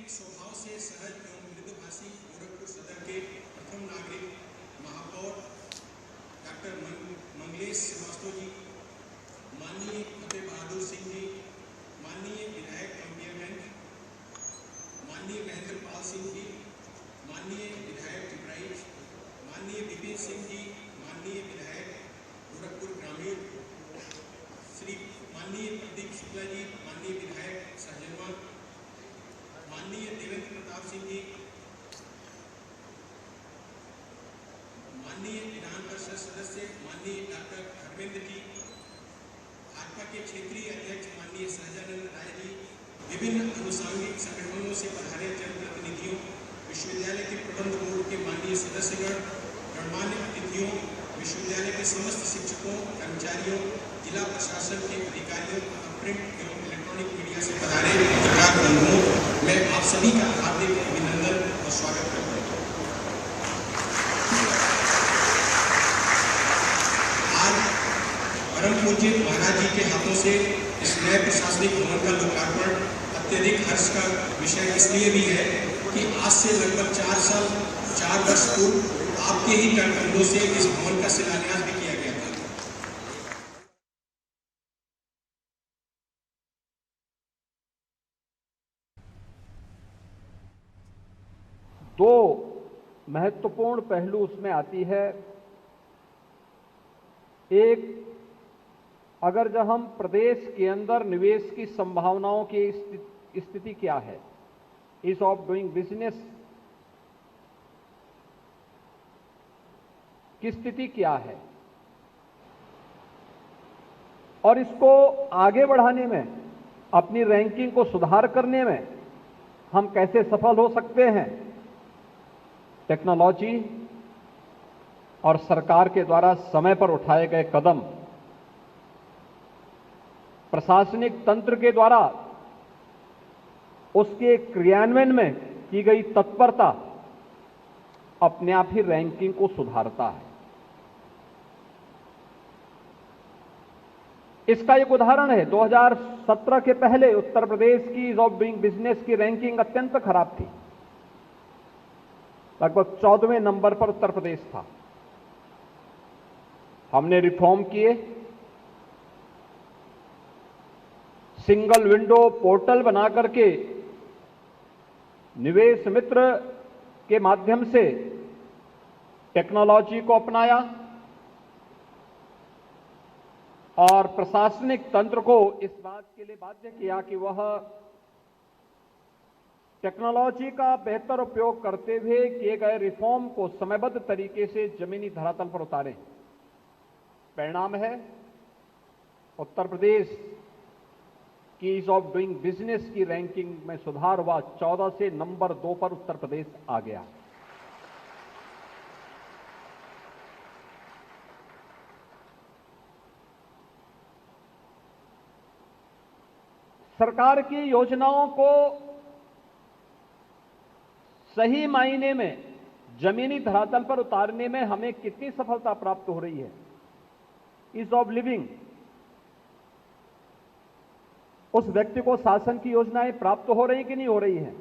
स्वभाव से सहज एवं मृदुभाषी गोरखपुर सदर के प्रथम नागरिक महापौर डॉक्टर मंगलेश श्रीवास्तव जी, माननीय फतेह बहादुर सिंह जी, माननीय विधायक कंपियरगंज, माननीय महेंद्र पाल सिंह जी, माननीय विधायक टिपराइच, माननीय विपिन सिंह जी, माननीय विधायक गोरखपुर ग्रामीण, श्री माननीय प्रदीप शुक्ला जी, माननीय विधायक सहजनवा, माननीय देवेंद्र प्रताप सिंह जी, माननीय विधान परिषद सदस्य माननीय डॉक्टर धर्मेंद्र जी, भाजपा के क्षेत्रीय अध्यक्ष माननीय सहजानंद राय जी, विभिन्न अनुसांगिक संगठनों से पधारे जनप्रतिनिधियों, विश्वविद्यालय के प्रबंध बोर्ड के माननीय सदस्यगण, गणमान्य अतिथियों, विश्वविद्यालय के समस्त शिक्षकों, कर्मचारियों, जिला प्रशासन के अधिकारियों तथा प्रिंट एवं इलेक्ट्रॉनिक मीडिया से पधारे पत्रकार बंधुओं, मैं आप सभी का हार्दिक अभिनंदन और स्वागत करता हूँ। आज परम पूज्य महाराज जी के हाथों से इस नए प्रशासनिक भवन का लोकार्पण अत्यधिक हर्ष का विषय इसलिए भी है कि आज से लगभग 4 वर्ष पूर्व आपके ही कंधों से इस भवन का शिलान्यास भी किया गया था। दो महत्वपूर्ण पहलू उसमें आती है। एक, अगर जब हम प्रदेश के अंदर निवेश की संभावनाओं की स्थिति क्या है, ईज ऑफ डूइंग बिजनेस की स्थिति क्या है, और इसको आगे बढ़ाने में, अपनी रैंकिंग को सुधार करने में हम कैसे सफल हो सकते हैं, टेक्नोलॉजी और सरकार के द्वारा समय पर उठाए गए कदम, प्रशासनिक तंत्र के द्वारा उसके क्रियान्वयन में की गई तत्परता अपने आप ही रैंकिंग को सुधारता है। इसका एक उदाहरण है, 2017 के पहले उत्तर प्रदेश की ईज ऑफ डूइंग बिजनेस की रैंकिंग अत्यंत खराब थी। लगभग 14वें नंबर पर उत्तर प्रदेश था। हमने रिफॉर्म किए, सिंगल विंडो पोर्टल बना करके निवेश मित्र के माध्यम से टेक्नोलॉजी को अपनाया और प्रशासनिक तंत्र को इस बात के लिए बाध्य किया कि वह टेक्नोलॉजी का बेहतर उपयोग करते हुए किए गए रिफॉर्म को समयबद्ध तरीके से जमीनी धरातल पर उतारें। परिणाम है, उत्तर प्रदेश की ईज ऑफ डूइंग बिजनेस की रैंकिंग में सुधार हुआ। 14 से नंबर 2 पर उत्तर प्रदेश आ गया। सरकार की योजनाओं को सही मायने में जमीनी धरातल पर उतारने में हमें कितनी सफलता प्राप्त हो रही है, ईज ऑफ लिविंग, उस व्यक्ति को शासन की योजनाएं प्राप्त हो रही कि नहीं हो रही हैं।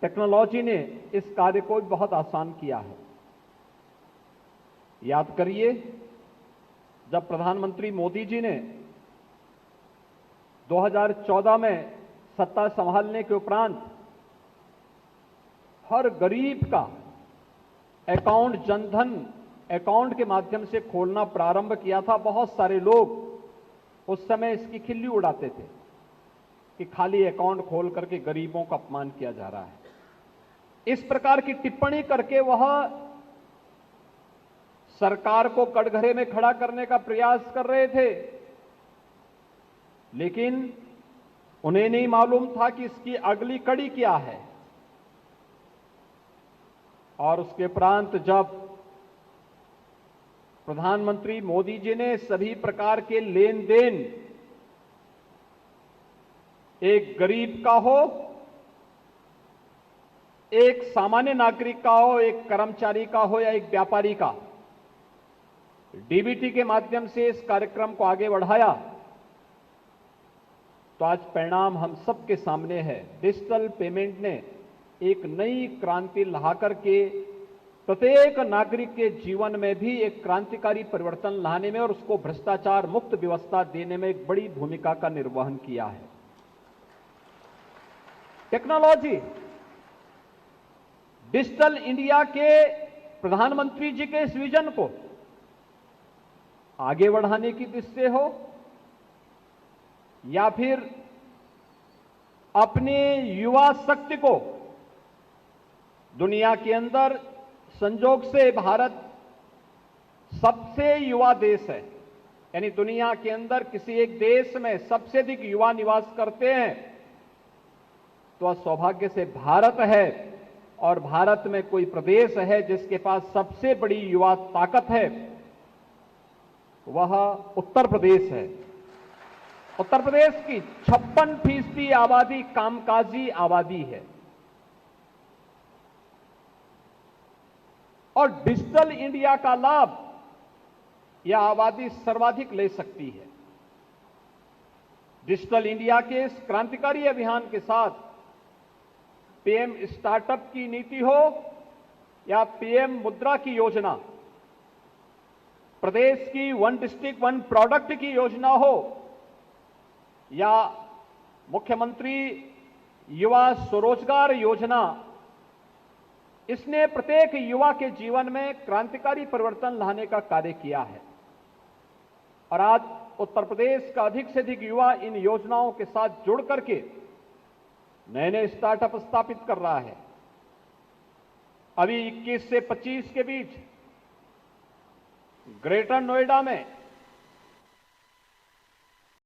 टेक्नोलॉजी ने इस कार्य को बहुत आसान किया है। याद करिए, जब प्रधानमंत्री मोदी जी ने 2014 में सत्ता संभालने के उपरांत हर गरीब का अकाउंट जनधन अकाउंट के माध्यम से खोलना प्रारंभ किया था, बहुत सारे लोग उस समय इसकी खिल्ली उड़ाते थे कि खाली अकाउंट खोल करके गरीबों का अपमान किया जा रहा है। इस प्रकार की टिप्पणी करके वह सरकार को कटघरे में खड़ा करने का प्रयास कर रहे थे, लेकिन उन्हें नहीं मालूम था कि इसकी अगली कड़ी क्या है। और उसके उपरांत जब प्रधानमंत्री मोदी जी ने सभी प्रकार के लेन देन, एक गरीब का हो, एक सामान्य नागरिक का हो, एक कर्मचारी का हो या एक व्यापारी का, डीबीटी के माध्यम से इस कार्यक्रम को आगे बढ़ाया, तो आज परिणाम हम सबके सामने है। डिजिटल पेमेंट ने एक नई क्रांति ला करके प्रत्येक नागरिक के जीवन में भी एक क्रांतिकारी परिवर्तन लाने में और उसको भ्रष्टाचार मुक्त व्यवस्था देने में एक बड़ी भूमिका का निर्वहन किया है। टेक्नोलॉजी डिजिटल इंडिया के प्रधानमंत्री जी के इस विजन को आगे बढ़ाने की दृष्टि से हो या फिर अपने युवा शक्ति को दुनिया के अंदर संजोग से भारत सबसे युवा देश है, यानी दुनिया के अंदर किसी एक देश में सबसे अधिक युवा निवास करते हैं तो सौभाग्य से भारत है। और भारत में कोई प्रदेश है जिसके पास सबसे बड़ी युवा ताकत है, वह उत्तर प्रदेश है। उत्तर प्रदेश की 56% आबादी कामकाजी आबादी है और डिजिटल इंडिया का लाभ यह आबादी सर्वाधिक ले सकती है। डिजिटल इंडिया के इस क्रांतिकारी अभियान के साथ पीएम स्टार्टअप की नीति हो या पीएम मुद्रा की योजना, प्रदेश की वन डिस्ट्रिक्ट वन प्रोडक्ट की योजना हो या मुख्यमंत्री युवा स्वरोजगार योजना, इसने प्रत्येक युवा के जीवन में क्रांतिकारी परिवर्तन लाने का कार्य किया है। और आज उत्तर प्रदेश का अधिक से अधिक युवा इन योजनाओं के साथ जुड़ करके नए नए स्टार्टअप स्थापित कर रहा है। अभी 21 से 25 के बीच ग्रेटर नोएडा में